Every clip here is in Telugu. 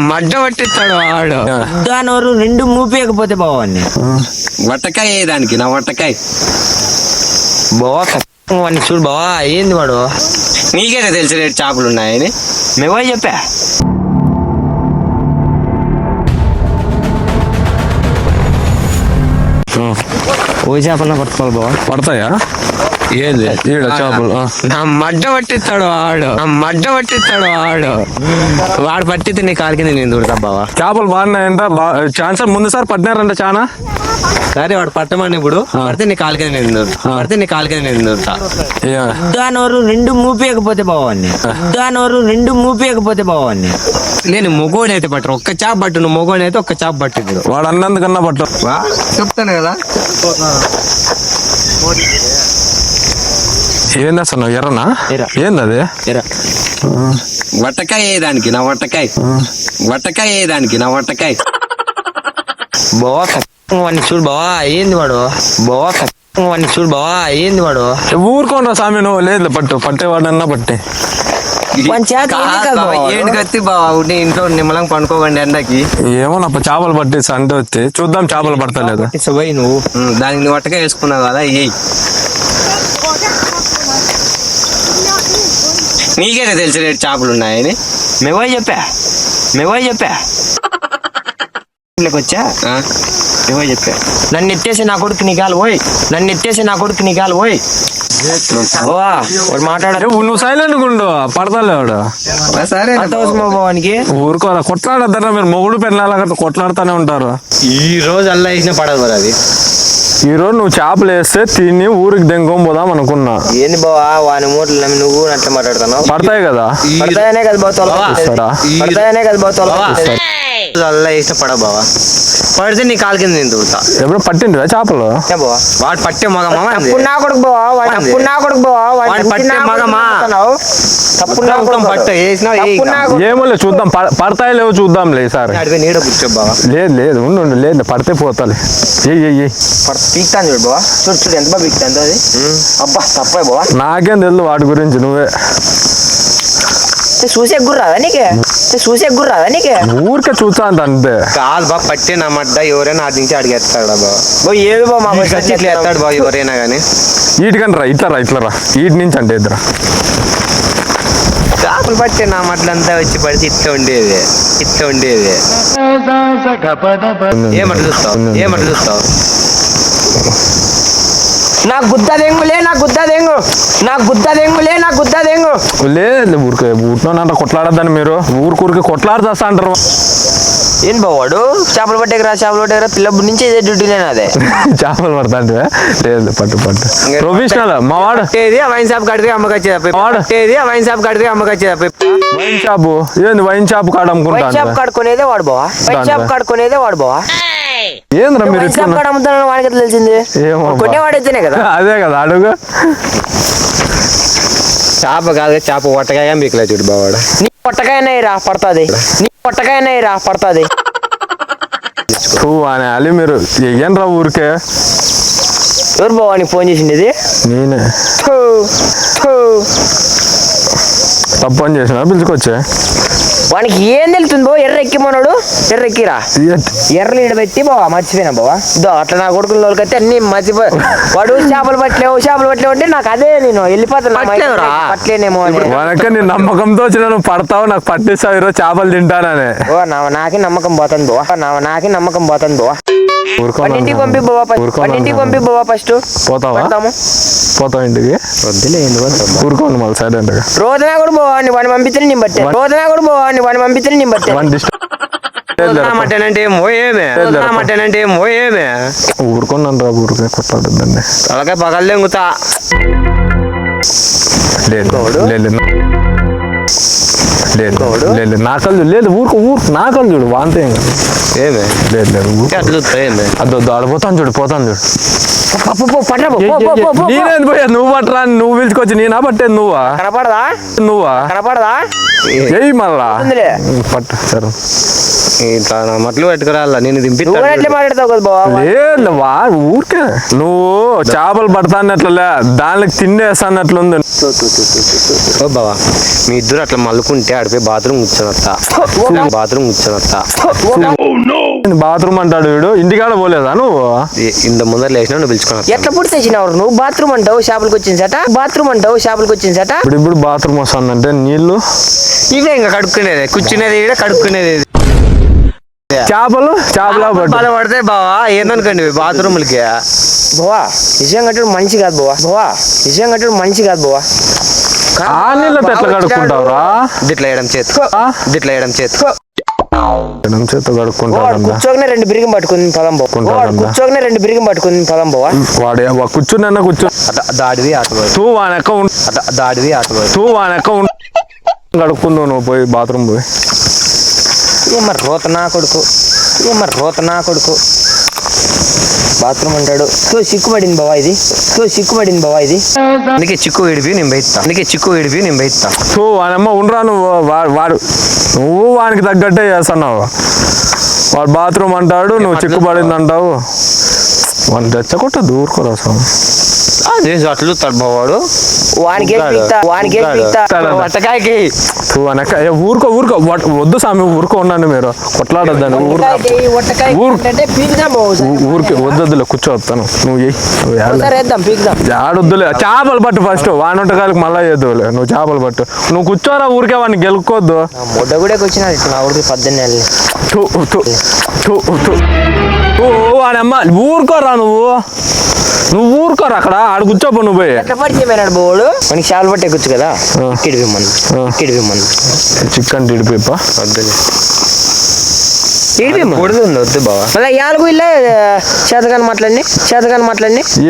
మడ్డ పట్టిస్తాడు వాడు. దానోరు రెండు మూపేయకపోతే బావాన్ని వట్టకాయ దానికి నా వట్టకాయ బావా వాడిని చూడు బావా. ఏంది వాడు? నీకేనా తెలిసి రేటు చేపలు ఉన్నాయని మేమో చెప్పా. ఓ చేపలన్నా పట్టుకోవాలి బావా. పడతాయా? ఏంది ఈడ చేపలు? నా మడ్డ పట్టిస్తాడు వాడు. వాడు పట్టితే నీ కాలికి నేను దూడతా బావా. చేపలు బాగున్నాయంట. ఛాన్స్ ముందు సార్ పట్టినారంట చాలా. సరే వాడు పట్టమని ఇప్పుడు పడితే నీ కాలికి నేను దూడతా. దానోరు రెండు మూపేయకపోతే బావాన్ని నేను మొగోని అయితే పట్టరు. ఒక్క చేప పట్టు. నువ్వు మొగోని అయితే ఒక్క చేప పట్టు. ఇప్పుడు వాడు అన్నందుకన్నా పట్టు. చెప్తాను కదా. ఏంది అసలు ఎర్రనా? ఏంది అది? వట్టకాయ దానికి నా వట్టకాయ బావా వాడిని చూడు బావా. ఏంది వాడు? వాడిని చూడు బావా. ఏంది వాడు? ఊరుకోండి స్వామి. నువ్వు లేదు పట్టేవాడన్నా పట్టే. ఏంటి కత్తి బావా. ఇంట్లో నిమ్మలంగా పండుకోకండి ఎండకి. ఏమో నా చేపలు పట్టేసి అంటే వస్తే చూద్దాం చేపలు పడతలేదు. నువ్వు దానికి నువ్వు వట్టకాయ వేసుకున్నావు కదా. నీకేనా తెలిసి రేటు చేపలు ఉన్నాయని మేమో చెప్పా. వచ్చా మేమో చెప్పా. నన్ను ఎత్తేసి నా కొడుకు నీకాలు పోయి. వాడు మాట్లాడారు. నువ్వు సైలెంట్ ఉండు. పడతలేవాడు. సరే వానికి ఊరుకోరా. కొట్లాడద్దరా మీరు. మొగుడు పెళ్ళాల కొట్లాడుతూనే ఉంటారు. ఈ రోజు అల్లా వేసిన పడదు మరి అది. ఈ రోజు నువ్వు చేపలు వేస్తే తిని ఊరికి దెంగం పోదాం అనుకున్నా. ఏంది బావా వాని మూటలు నమ్మి నువ్వు అట్లా మాట్లాడుతున్నావు? పడతాయి కదా. పడతాయనే కదా అల్లా వేసిన పడ బావా. పడితే నీ కాలు కింద నేను దూడతా. ఎప్పుడు పట్టిండ్రా చేపలు? వాడు పట్టే మగమా. నా కొడుకు బావా. ఏమో చూద్దాం. పడతాయి లేవు చూద్దాంలే సార్. నీడ కూర్చో బావా. లేదు ఉండు. లేదు పడితే పోతాలి. పీక్తాను చూడు బావా. చూడు ఎంత బాగా పీక్తాను అది. అబ్బా తప్పే బావా. నాకేం తెలుసు వాటి గురించి. నువ్వే చూసే గుర్రాదా నీకే? ఊరికే చూస్తా అంతే. కాదు బా పట్టే నమ్మడ్డ ఎవరైనా అది నుంచి అడిగేస్తాడు బా. ఏది బా మా ఇట్లా ఎత్తాడు బా ఎవరైనా కానీ. వీటికని రా ఇట్లా రా. వీటి నుంచి అంటే ఇద్దరా చేపలు పట్టే నా మట్లంతా వచ్చి పడితే ఇట్లా ఉండేది. ఏమట్లా చూస్తావు? నా గుద్ద దెంగు. లేదు ఊరికే ఊరినంట కొట్లాడద్దని మీరు ఊరికి కొట్లాడుతా అంటారు. ఏం బావాడు? చేపలు పట్టేకరా పిల్లప్పుడు నుంచి ఇదే డ్యూటీ అదే. చేపలు పడతా అంటే లేదు పట్టు ప్రొఫెషనల్ మా వాడు. వైన్ షాప్ కడితే అమ్మకొచ్చేది. వైన్ షాపు ఏంది? వైన్ షాప్ కాడ అమ్ముకుంటా. షాప్ కడుకునేదే వాడు బావా. ఏంద్రా మీరు వాడికి తెలిసింది? కొట్టేవాడైతేనే కదా. అదే కదా అడుగు. చేప కాదు చేప వట్టకాయ మీకులే చూడు బావాడు. నీ పొట్టకాయనే రా పడుతుంది. అని అలి మీరు ఎయ్యండి రా ఊరికే. ఎవరు బావా నీకు ఫోన్ చేసింది? నేనే. తప్పు పని చేసిన పిలుచుకొచ్చే. వానికి ఏం తెలుస్తుంది బావ? ఎర్రెక్కిరా ఎర్రలు ఈడ పెట్టి బావా. మర్చిపోయినా బావా. అట్లా నా కొడుకుల వాళ్ళకైతే అన్ని మర్చిపోయి. వాడు చేపలు పట్టలేవు అంటే నాకు అదే నేను వెళ్ళిపోతాను. పట్టలేనేమో అని నీ నమ్మకంతో వచ్చిన నువ్వు పడతావు. నాకు పట్టిస్తావు ఈరోజు చేపలు తింటానని. నాకే నమ్మకం పోతుంది బావా. ఇంటికి పంపి బావా ఫస్ట్. పోతావు ఇంటికి. ఊరుకోండి మళ్ళీ సైలెంట్ గా. రోజునా కూడా బావా వాడిని పంపించని నేను బట్టే. ఊరుకున్నాను రా ఊరికే కొట్టాడద్దండి. అలాగే పగలే ఇంగుతా. లేదు నాకలు లేదు ఊరుకు నాకలు చూడు వాంతే. ఏమే లేదు అదొద్దు ఆడిపోతాను చూడు. నేనేది పోయా నువ్వు పట్టరా. నువ్వు పిలుచుకొచ్చి నేనా పట్టేది నువ్వా? కనపడదా ఏయ్ మళ్ళా పట్టు సరే. ఇట్లా నా మట్లు పెట్టుకురాలా నేను నువ్వు కూడా అట్లే మాట్లాడతావు కదా బావా లేదు ఊరికే నువ్వు చేపలు పడతానట్లే దానికి తిండేస్తానట్లుంది. ఓ బావా మీ ఇద్దరు అట్లా మల్లుకుంటే ఆడిపోయి బాత్రూమ్ కూర్చొనొస్తా. బాత్రూమ్ అంటాడు వీడు. ఇంటికాడ పోలేదా నువ్వు? ఇంత ముందర లేచినా నువ్వు పిలుచుకున్నా. ఎట్లా పుట్టి తెచ్చినావు నువ్వు? బాత్రూమ్ అంటావు చేపలకి వచ్చింది సట. ఇప్పుడు బాత్రూమ్ వస్తుందంటే నీళ్లు ఇవే ఇంకా కడుక్కునేది కూర్చునేది ఈడ కడుక్కునేది. చేపలు పడితే బావా ఏందనుకోండి బాత్రూమ్లకి. బావా నిజం కట్టడు మంచి కాదు బావా. ఆ నీళ్ళతో ఎట్లా కడుక్కుంటావురా? ఇట్లా వేయడం చేతు చేత కడుక్కుంటాడు. కూర్చోగానే 2 బిరిగం పట్టుకుని పదం బావా. వాడే కూర్చున్నా కూర్చో దాడివి ఆటపోయి కడుక్కుందావు నువ్వు పోయి బాత్రూమ్ పోయి. మరి రోత నా కొడుకు బాత్రూమ్ అంటాడు. సిక్కుపడింది బావా ఇది. అందుకే చిక్కు విడిపి నేను బయట వానమ్మ ఉండరా నువ్వు. నువ్వు వానికి తగ్గట్టే చేస్తున్నావు. వాడు బాత్రూమ్ అంటాడు, నువ్వు చిక్కుపడింది అంటావు. వాడిని తెచ్చకొట్ట దూరుకోరా అసలు. అట్లు తడబవాడు వానికి ఊరుకో వద్దు స్వామి, ఊరుకో ఉండండి మీరు, కొట్లాడొద్దని. ఊరికి వద్దులే కూర్చోవస్తాను. నువ్వు ఆడొద్దులే. చేపలు పట్టు ఫస్ట్, వాని వంటకాలకు మళ్ళా చేద్దులే. నువ్వు చేపలు పట్టు, నువ్వు కూర్చోరా. ఊరికే వాడిని గెలుక్కోద్దు. మొడ్డ కూడా వచ్చిన నా ఊరికి 18 వాడమ్మ ఊరుకోరా. నువ్వు ఊరుకోరా అక్కడ. ఆడు కూర్చోపో నువ్వు పోయి. పరిచయమైనాడు బోడు మనకి చేపలు పట్టే కూర్చు కదా. ఇక్కడ చికెన్ ఇడిపిప్ప వద్దు బావా. మళ్ళీ యాలుగు ఇల్లే చేతగాని మాట్లాడి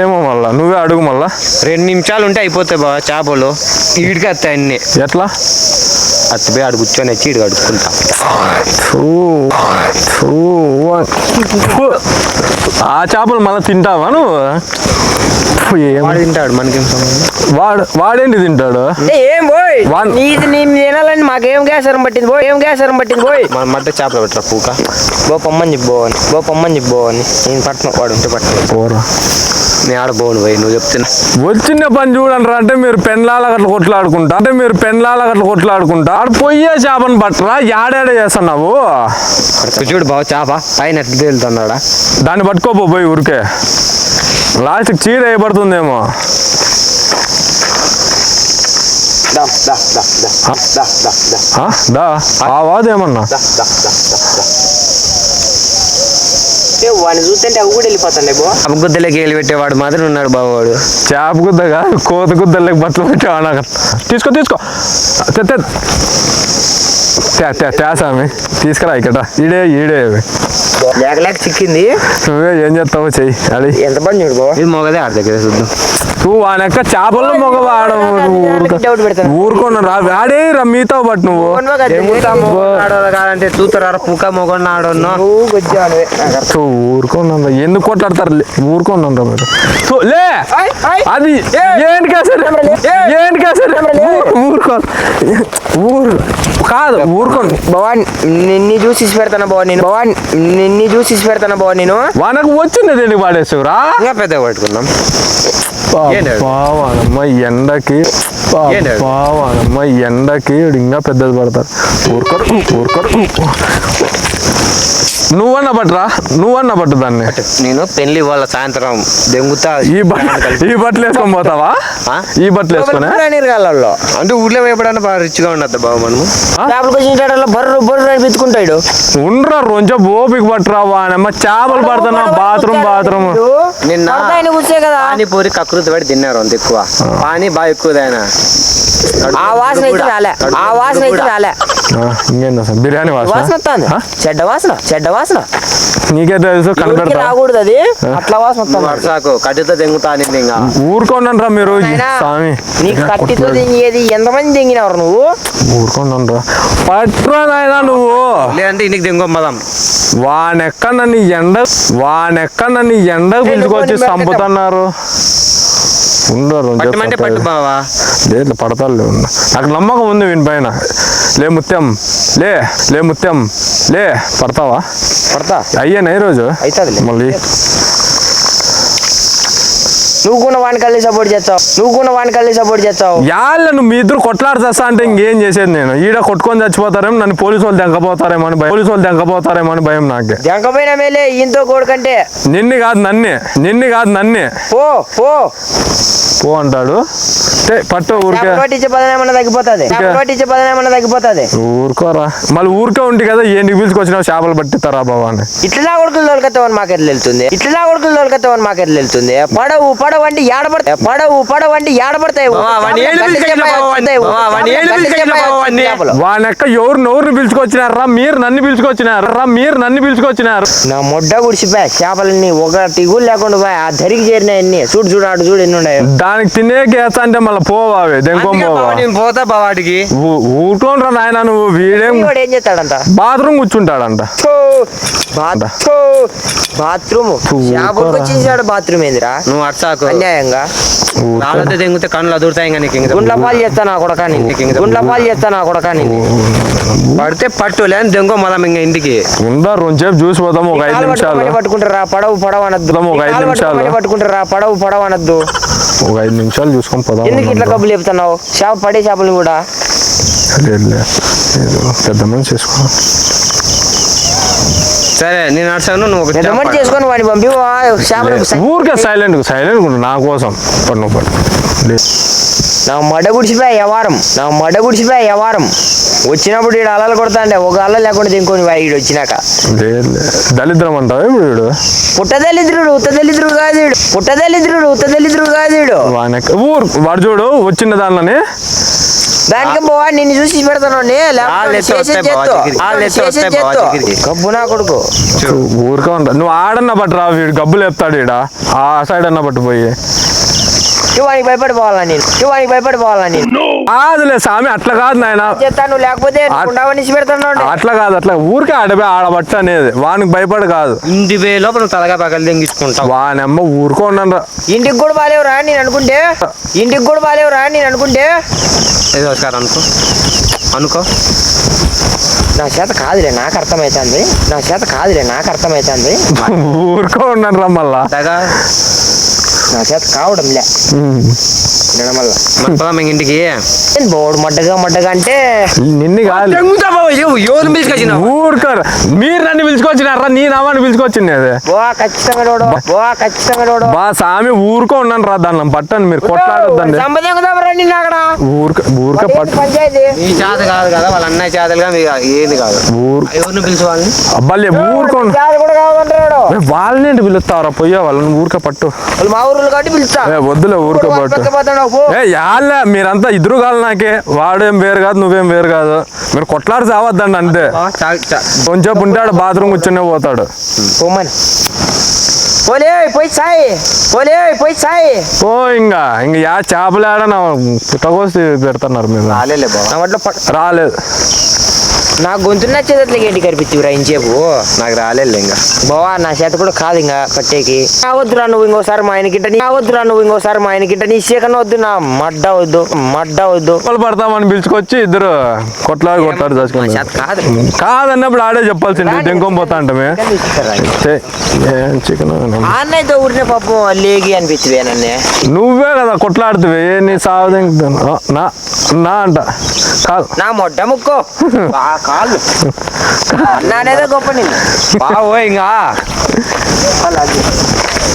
ఏమో మళ్ళా నువ్వే అడుగు. మళ్ళా 2 నిమిషాలు ఉంటే అయిపోతాయి బావా చేపలు. ఈడికి వస్తాయి అన్ని. ఎట్లా అత్తిపోయి ఆడు కూర్చొని వచ్చి ఈడు కడుక్కుంటా. ఆ చేపలు మళ్ళీ తింటావా నువ్వు? తింటాడు మనకేం వాడేంటి తింటాడు? ఏం పోయి తినాలని మాకేం గ్యాసరం పట్టింది పోయి. మన మట్ట చేపలు పెట్టరా పూక. బో పొమ్మని చెప్పని నేను పట్టను. వాడు ఉంటే పట్టను. పోరా నేను ఆడ పోను పోయి నువ్వు చెప్తున్నా. వచ్చిన పని చూడండి అంటే మీరు పెన్లాల గట్ల కొట్లాడుకుంటా ఆడు పొయ్యే చేపను పట్టరా. యాడాడ చేస్తున్నావు చూడు బావ చేప పైన ఎట్లా తేలుతున్నాడా. దాన్ని పట్టుకోపో పోయి ఊరికే. లాస్ట్కి చీర వేయబడుతుందేమో. వాదేమన్నా వాడిని చూస్తుంటే అవి కూడా వెళ్ళిపోతాండే బో. గుద్దలకి వెళ్ళి పెట్టేవాడు మాత్రం ఉన్నాడు బావాడు. చేప గుద్దగా కోత గుద్దలకి బట్టలు పెట్టేవాడు. నాకు తీసుకో తేసామి తీసుకురా ఇక్కడ. ఈడే లేక చిక్కింది. నువ్వే ఏం చేస్తావో చెయ్యి. అది ఎంత పని చూడు బో. ఇది మొగదే ఆడ దగ్గర చూద్దాం. నువ్వు వానెక్క చేపల్లో మొగవాడు. ఊరుకోను రా. వాడే రా మీతో పాటు నువ్వు కాదంటే చూతారా పూక మొగొన్న ఆడన్నా. ఊరుకోను ఎందుకు కొట్లాడతారు? ఊరుకోను రా మీరు. లే అది ఏంటి కేసరి ఊరుకో కాదు ఊరుకోండి. భవాన్ నిన్ను చూసి పెడతాను బావా నేను. వానకు వచ్చింది దేనికి పాడేసావురా? ఇంకా పెద్దగా పట్టుకున్నాం. పావానమ్మ ఎండకి ఇంకా పెద్దది పడతారు. ఊరుకోరు. నువ్వన్నా పట్టు దాన్ని. నేను పెళ్లి వాళ్ళ సాయంత్రం దెంగుతా. ఈ బట్టలు వేసుకొని పోతావా? ఈ బట్టలు వేసుకునే అంటే ఊర్లో వేపడానికి బాగా రిచ్గా ఉండద్దు బాబు. మనము బర్రు పెట్టుకుంటాడు. ఉండ్రా కొంచెం ఓపిక పట్టురా. వానమ్మ చేపలు పడుతున్నా. బాత్రూమ్ నిన్న పానీపూరి కకృతి పడి తిన్నారు అంత ఎక్కువ. పానీ బాగా ఎక్కువదైనా ఆ వాసన అయితే రాలే. ఇంకేందా బిర్యానీ వాసన చెడ్డ వాసన నీకే తెలుసు. కనబెడతా రాకూడదు అది. అట్లా వాసన వర్షాకు కట్టితో తెంగుతా. ఊరుకోండి మీరు స్వామి. నీకు కట్టితో తెంగేది ఎంతమంది తెంగినవరు నువ్వు? ఊరుకోండి పట్టురా నాయనా నువ్వు. లేదంటే ఇంటికి తెంగొమ్మదాం. వానెక్క నన్ను ఎండ పిలుచుకొచ్చి చంపుతున్నారు. ఉండరు పట్టమంటే పట్టు బావా. లేదు పడతాడు నాకు నమ్మకం ఉంది వీని పైన. లే ముత్యం లే ముత్యం లే పడతావా? పడతా. అయ్యాను ఈ రోజు అవుతుంది మళ్ళీ. నువ్వు కూడా వాడిని కలిసి సపోర్ట్ చేస్తావు. యాళ్ళ నువ్వు మీ ఇద్దరు కొట్లాడి చేస్తా అంటే ఇంకేం చేసేది నేను? ఈడ కొట్టుకొని చచ్చిపోతారేమో, నన్ను పోలీసు వాళ్ళు దెంకపోతారేమో అని భయం నాకే. దెంకపోయినా మేలే ఈయంతో కొడుకంటే. నిన్ను కాదు నన్నే పో అంటాడు. పట్టు ఊరికే పట్టించే పదనేమన్నా తగ్గిపోతుంది. ఊరుకోరా మళ్ళీ ఊరికే ఉంటే కదా ఏంటి పిలుచుకొచ్చినావు చేపలు పట్టిస్తారా బాబా అని. ఇట్లా కొడుకులు తోలుకొస్తావని మాకెట్లా వెళ్తుంది. పడవు అంటే ఏడబడతాయి. వానెక్క ఎవరిని పిలుచుకొచ్చినారా? మీరు నన్ను పిలుచుకొచ్చినారు. నా మొడ్డ గుడిసిపోయా చేపలన్నీ ఒకటి కూడా లేకుండా పోయా. ఆ ధరికి చేరినాయన్ని చూడు అటు చూడు ఎన్ని ఉన్నాయి. దానికి తినేకి వేస్తా అంటే మళ్ళీ పోవావి దెంకోం పోవా. పోతా బావాడికి ఊరుకోనరా నాయన నువ్వు. వీడేం ఏం చేస్తాడంట? బాత్రూమ్ కూర్చుంటాడంట. బాత్రూమ్ చేపలు బాత్రూమ్ ఏందిరా? నువ్వు అట్సాకు అన్యాయంగా రాళ్ళతో తెంగితే కళ్ళు అదురుతాయి. గుండ్ల పాలు చేస్తాను కొడకాని పడితే పట్టు లేని దెంగో మళ్ళా ఇంకా ఇంటికి ఉందా రెండుసేపు చూసి పోతాము. ఒక 5 నిమిషాలు పట్టుకుంటారా? పడవ అనద్దు. ఒక 5 నిమిషాలు పట్టుకుంటారా? పడవ అనద్దు. ఒక 5 నిమిషాలు చూసుకొని పోదాం. ఎందుకు ఇట్లా కబులు చెప్తున్నావు? పడే చేపలు కూడా పెద్ద మనిషి చేసుకో. సరే నేను అడుసాను, నువ్వు పెద్ద మనిషి చేసుకొని వాడిని పంపి ఊరికే సైలెంట్ నా కోసం పట్టు. నా మడ్డ గుడిసిపోయా వ్యవహారం వచ్చినప్పుడు ఈడు అలలు కొడతాండే. ఒక అల్ల లేకుండా తినుకొని ఈడు వచ్చినాక దళిద్రం అంటావా ఇప్పుడు? వీడు పుట్టదలిద్రుడు కాదు వీడు. వాడు చూడు వచ్చిన దానిలోనే దానికి పోవా నిన్ను చూసి పెడతాను. గబ్బు నా కొడుకు ఊరికే ఉంటా. నువ్వు ఆడన్నా పట్టు రా. వీడు గబ్బులు చెప్తాడు ఈడ. ఆ సైడ్ అన్నా పట్టు పోయి. వానికి భయపడిపోవాలా నేను? కాదులే స్వామి అట్లా కాదు నాయన చెప్తాను. లేకపోతే అట్లా కాదు. ఊరికే ఆడబట్ట అనేది వానికి భయపడి కాదు. ఇంటి వే లోపల తలగా పగలు తెంగించుకుంటావు. వానమ్మ ఊరుకో ఉన్నాను. ఇంటికి కూడా బాలేవురా నేను అనుకుంటే ఏదో సార్ అనుకో నా చేత కాదులే నాకు అర్థమవుతుంది. ఊరుకో ఉన్నాను రా మళ్ళా. నా చేత కావడం లే ఇంటికి బోడు మడ్డగా అంటే నిన్ను కాదు ఊరుకోరు. మీరు నన్ను పిలుచుకొచ్చినారా? నీ నామాన్ని పిలుచుకొచ్చింది బా స్వామి ఊరుకో ఉన్నాను రా. దాన్ని పట్టండి మీరు కొట్లాడొద్దండి. ఊరికే పట్టు. నీ చేత కాదు కదా వాళ్ళ అన్నయ్య చేతలుగా ఏది కాదు. ఎవరిని పిలుచుకోవాలని అబ్బాలే ఊరుకో. వాళ్ళనేంటి పిలుస్తావరా? పోయే వాళ్ళని ఊరికే పట్టు. మా ఊరు కాబట్టి పిలుస్తా. వద్దులే ఊరికే పట్టు. యాళ్ళే మీరంతా ఇద్దరు కాదు. నాకే వాడేం వేరు కాదు, నువ్వేం వేరు కాదు. మీరు కొట్లాడి చావద్దండి అంతే. కొంచెం ఉంటాడు బాత్రూమ్ కూర్చునే పోతాడు. ఓ ఇంకా యా చేపలు ఆడనా పుట్టకోసి పెడుతున్నారు మీరు. రాలేదు. నా గొంతు నచ్చేది ఏంటి కనిపించిరా ఇంచేపు? నాకు రాలేదు ఇంకా బావా. నా చేత కూడా కాదు ఇంకా పట్టేకి. వద్దురా నువ్వు ఇంకోసారి మా ఆయనకింట. నీ సేకన వద్దు. నా మడ్డ వద్దు. పడతామని పిలుచుకొచ్చి ఇద్దరు కొట్లాడి చచ్చుకోండి. కాదన్నప్పుడు ఆడే చెప్పాల్సింది. దెంకొని పోతా అంటే చికెన్ అన్నయ్యతో ఊరినే పాపం లేగి అనిపించవే నన్నే. నువ్వే కదా కొట్లాడుతువే. నీ సాగు నా అంట కాదు. నా మొడ్డ ముక్కో కాళ్ళు అన్నానేదో గొప్ప నేను బావో ఇంకా